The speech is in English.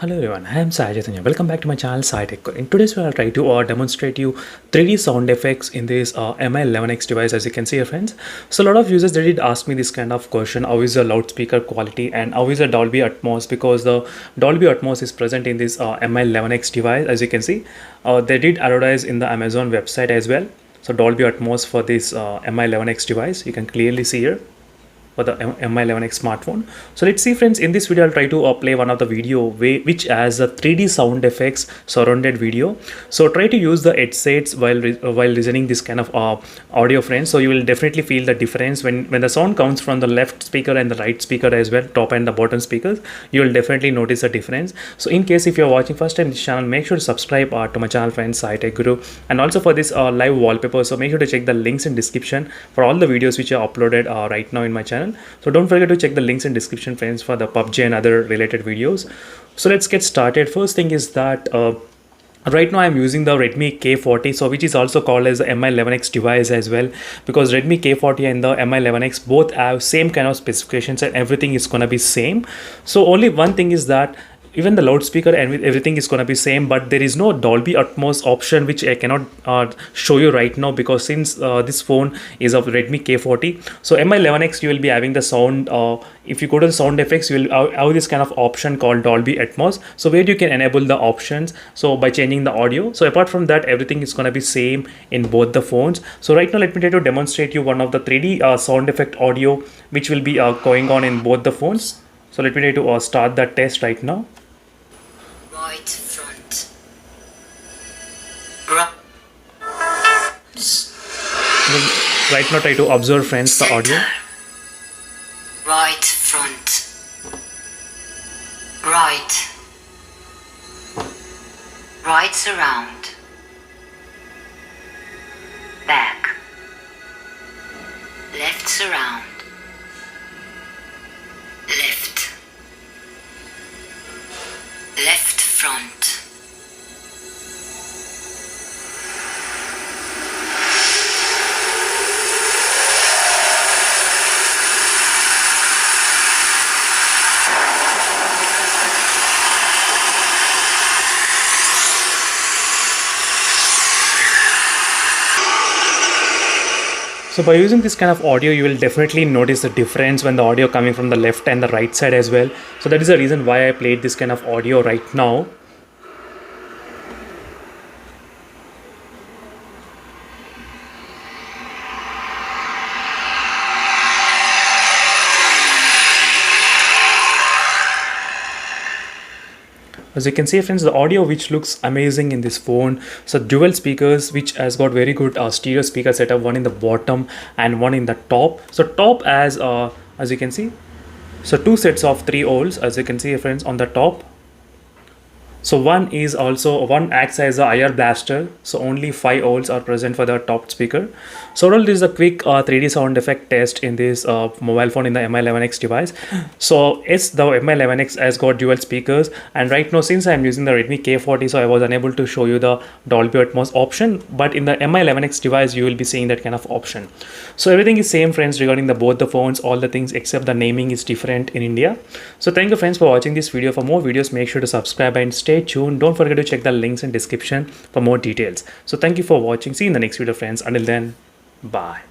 Hello everyone, I am Sai Chaitanya. Welcome back to my channel Sai Tech. In today's video, I'll try to demonstrate you 3D sound effects in this MI11X device, as you can see here, friends. So a lot of users, they did ask me this kind of question: how is the loudspeaker quality and how is the Dolby Atmos? Because the Dolby Atmos is present in this MI11X device, as you can see. They did advertise in the Amazon website as well. So Dolby Atmos for this MI11X device, you can clearly see here for the MI11X smartphone. So let's see, friends, in this video I'll try to play one of the video which has a 3D sound effects surrounded video. So try to use the headsets while listening this kind of audio, friends. So you will definitely feel the difference when the sound comes from the left speaker and the right speaker as well, top and the bottom speakers. You will definitely notice the difference. So in case if you're watching first time this channel, make sure to subscribe to my channel, friends, Sai Tech Guru. And also for this live wallpaper, so make sure to check the links in description for all the videos which are uploaded right now in my channel. So don't forget to check the links in description, friends, for the PUBG and other related videos. So let's get started. First thing is that right now I'm using the Redmi K40, so which is also called as the MI11X device as well, because Redmi K40 and the MI11X both have same kind of specifications and everything is gonna be same. So only one thing is that even the loudspeaker and everything is going to be same, but there is no Dolby Atmos option, which I cannot show you right now, because since this phone is of Redmi K40. So MI11X, you will be having the sound, if you go to the sound effects, you will have this kind of option called Dolby Atmos, so where you can enable the options, so by changing the audio. So apart from that, everything is going to be same in both the phones. So right now let me try to demonstrate you one of the 3D sound effect audio which will be going on in both the phones. So let me try to start that test right now. Right front. Right now try to observe, friends, Center. the audio. Right front. Right. Right surround. Back. Left surround. Left. Left front. So by using this kind of audio, you will definitely notice the difference when the audio coming from the left and the right side as well. So that is the reason why I played this kind of audio right now. As you can see, friends, the audio which looks amazing in this phone. So dual speakers which has got very good stereo speaker setup, one in the bottom and one in the top. So top as you can see, so two sets of 3 volts, as you can see, friends, on the top. So one acts as a IR blaster, so only 5 volts are present for the top speaker. So overall, this is a quick 3D sound effect test in this mobile phone in the MI11X device. So it's the MI11X has got dual speakers, and right now since I'm using the Redmi K40, so I was unable to show you the Dolby Atmos option, but in the MI11X device you will be seeing that kind of option. So everything is same, friends, regarding both the phones, all the things except the naming is different in India. So thank you, friends, for watching this video. For more videos, make sure to subscribe and stay tuned. Don't forget to check the links in description for more details. So thank you for watching. See you in the next video, friends. Until then, bye.